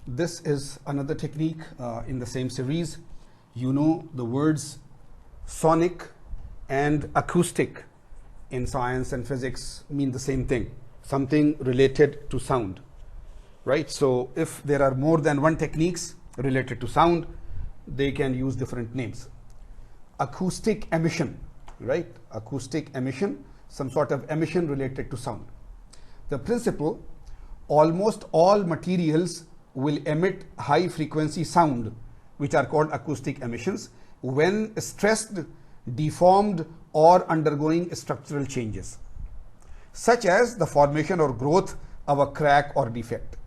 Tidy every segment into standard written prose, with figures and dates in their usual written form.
This is another technique in the same series. You know, the words sonic and acoustic in science and physics mean the same thing, something related to sound, right? So if there are more than one techniques related to sound, they can use different names. Acoustic emission, right? Acoustic emission, some sort of emission related to sound. The principle: almost all materials will emit high frequency sound, which are called acoustic emissions, when stressed, deformed, or undergoing structural changes, such as the formation or growth of a crack or defect.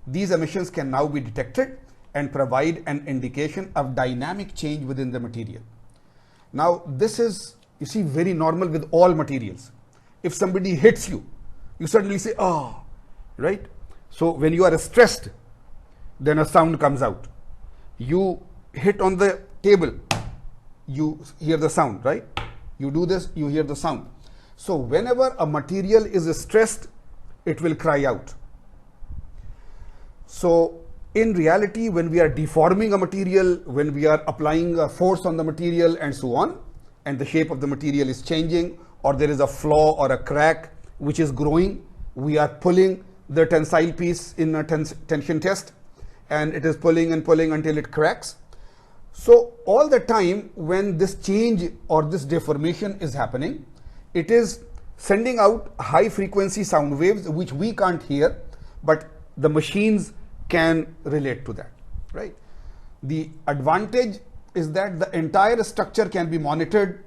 These emissions can now be detected and provide an indication of dynamic change within the material. Now, this is, you see, very normal with all materials. If somebody hits you, you suddenly say, "Oh," right? So when you are stressed, then a sound comes out. You hit on the table, you hear the sound, right? You do this, you hear the sound. So whenever a material is stressed, it will cry out. So in reality, when we are deforming a material, when we are applying a force on the material and so on, and the shape of the material is changing, or there is a flaw or a crack which is growing, we are pulling the tensile piece in a tension test, and it is pulling and pulling until it cracks. So all the time when this change or this deformation is happening, it is sending out high frequency sound waves which we can't hear, but the machines can relate to that, right? The advantage is that the entire structure can be monitored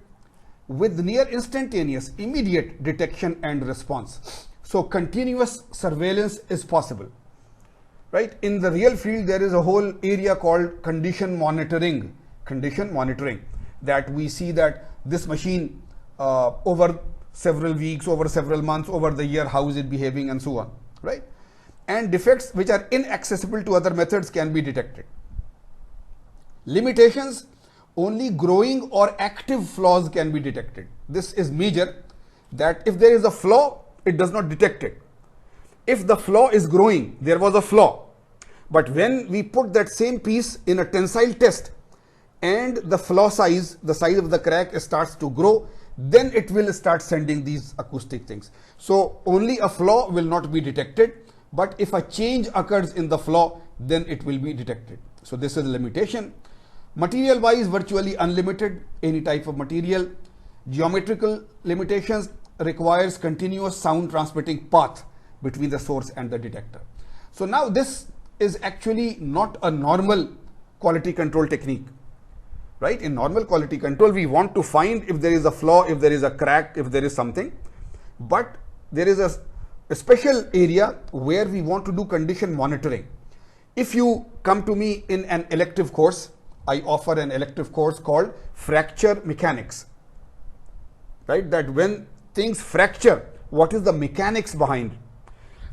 with near instantaneous, immediate detection and response. So continuous surveillance is possible, right? In the real field, there is a whole area called condition monitoring, that we see that this machine over several weeks, over several months, over the year, how is it behaving and so on, right? And defects which are inaccessible to other methods can be detected. Limitations: only growing or active flaws can be detected. This is major, that if there is a flaw, it does not detect it. If the flaw is growing, there was a flaw, but when we put that same piece in a tensile test and the flaw size, the size of the crack starts to grow, then it will start sending these acoustic things. So only a flaw will not be detected, but if a change occurs in the flaw, then it will be detected. So this is a limitation. Material wise, virtually unlimited, any type of material. Geometrical limitations: requires continuous sound transmitting path between the source and the detector. So now this is actually not a normal quality control technique, right? In normal quality control, we want to find if there is a flaw, if there is a crack, if there is something, but there is a special area where we want to do condition monitoring. If you come to me in an elective course, I offer an elective course called fracture mechanics, right? That when things fracture, what is the mechanics behind it?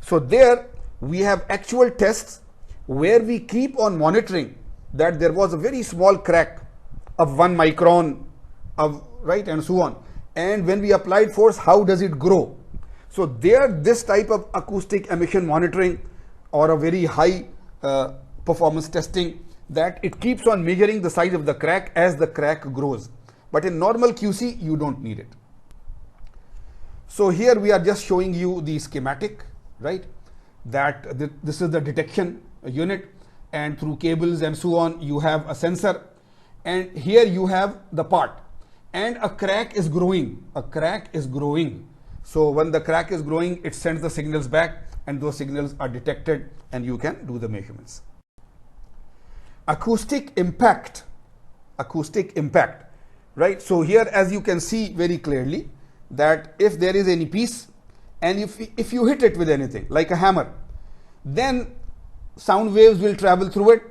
So there we have actual tests where we keep on monitoring that there was a very small crack of 1 micron of, right, and so on. And when we applied force, how does it grow? So there, this type of acoustic emission monitoring or a very high performance testing, that it keeps on measuring the size of the crack as the crack grows. But in normal QC, you don't need it. So here we are just showing you the schematic, right? That this is the detection unit, and through cables and so on, you have a sensor, and here you have the part, and a crack is growing. A crack is growing. So when the crack is growing, it sends the signals back, and those signals are detected, and you can do the measurements. Acoustic impact, right? So here, as you can see very clearly, that if there is any piece and if you hit it with anything like a hammer, then sound waves will travel through it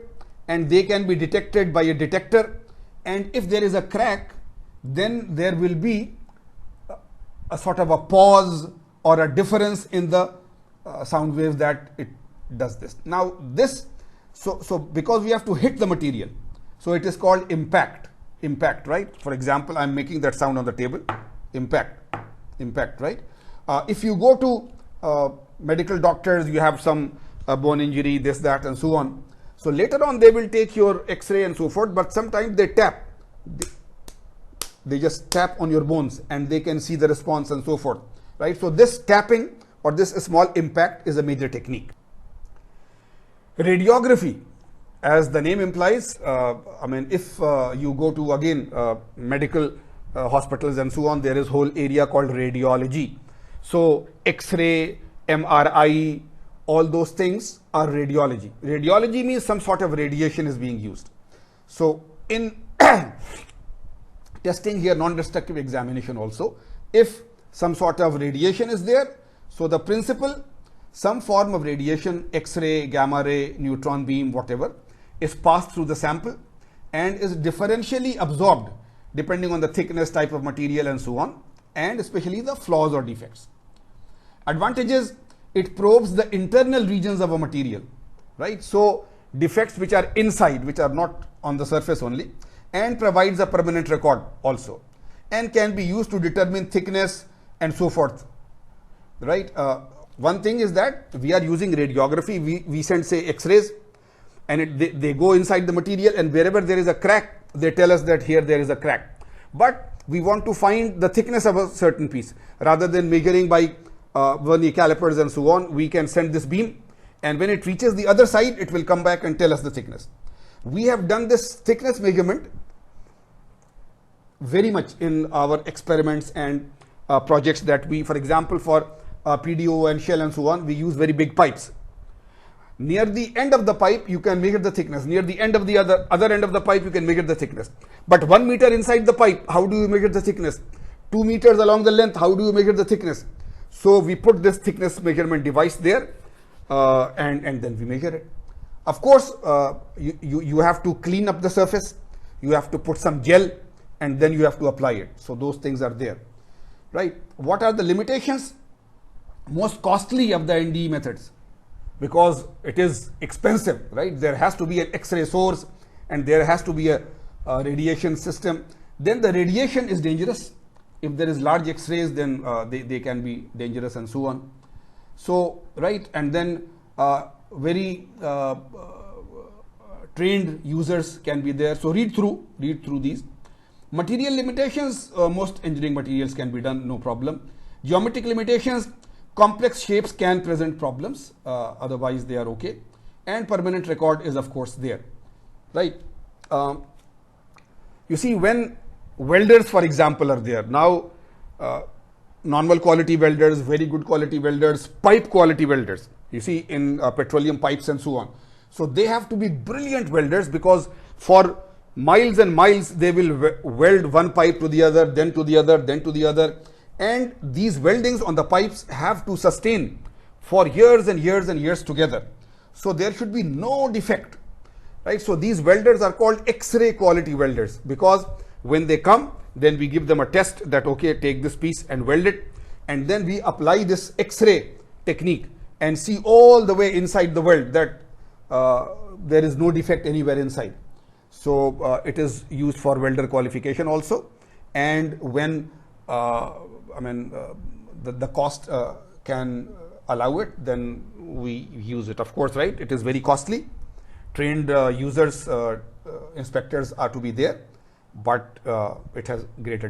and they can be detected by a detector. And if there is a crack, then there will be a sort of a pause or a difference in the sound waves that it does this. Now this, so because we have to hit the material, so it is called impact, right? For example, I'm making that sound on the table, impact, right? If you go to medical doctors, you have some a bone injury, this, that, and so on. So later on they will take your X-ray and so forth, but sometimes they tap. They just tap on your bones and they can see the response and so forth, right? So this tapping or this small impact is a major technique. Radiography, as the name implies, if you go to again medical hospitals and so on, there is whole area called radiology. So X-ray, MRI, all those things are radiology. Radiology means some sort of radiation is being used. So in testing here, non-destructive examination also, if some sort of radiation is there, so the principle, some form of radiation, X-ray, gamma ray, neutron beam, whatever, is passed through the sample and is differentially absorbed depending on the thickness, type of material and so on, and especially the flaws or defects. Advantages, it probes the internal regions of a material, right? So defects which are inside, which are not on the surface only, and provides a permanent record also, and can be used to determine thickness and so forth, right? One thing is that we are using radiography, we send say X-rays and they go inside the material, and wherever there is a crack, they tell us that here there is a crack. But we want to find the thickness of a certain piece. Rather than measuring by vernier calipers and so on, we can send this beam, and when it reaches the other side, it will come back and tell us the thickness. We have done this thickness measurement very much in our experiments and projects that we, for example, for PDO and shell and so on, we use very big pipes. Near the end of the pipe, you can measure the thickness. Near the end of the other end of the pipe, you can measure the thickness. But 1 meter inside the pipe, how do you measure the thickness? 2 meters along the length, how do you measure the thickness? So we put this thickness measurement device there, and then we measure it. Of course, you have to clean up the surface. You have to put some gel, and then you have to apply it. So those things are there, right? What are the limitations? Most costly of the NDE methods, because it is expensive, right? There has to be an X-ray source and there has to be a radiation system. Then the radiation is dangerous. If there is large X-rays, then they can be dangerous and so on. So, right, and then very trained users can be there. So read through these. Material limitations, most engineering materials can be done, no problem. Geometric limitations, complex shapes can present problems, otherwise they are okay. And permanent record is of course there, right? You see, when welders, for example, are there, now normal quality welders, very good quality welders, pipe quality welders, you see in petroleum pipes and so on. So they have to be brilliant welders, because for miles and miles they will weld one pipe to the other, then to the other, then to the other. And these weldings on the pipes have to sustain for years and years and years together. So there should be no defect, right? So these welders are called X-ray quality welders, because when they come, then we give them a test that, okay, take this piece and weld it. And then we apply this X-ray technique and see all the way inside the weld that there is no defect anywhere inside. So it is used for welder qualification also. And when the cost can allow it, then we use it, of course, right? It is very costly. Trained users, inspectors are to be there, but it has greater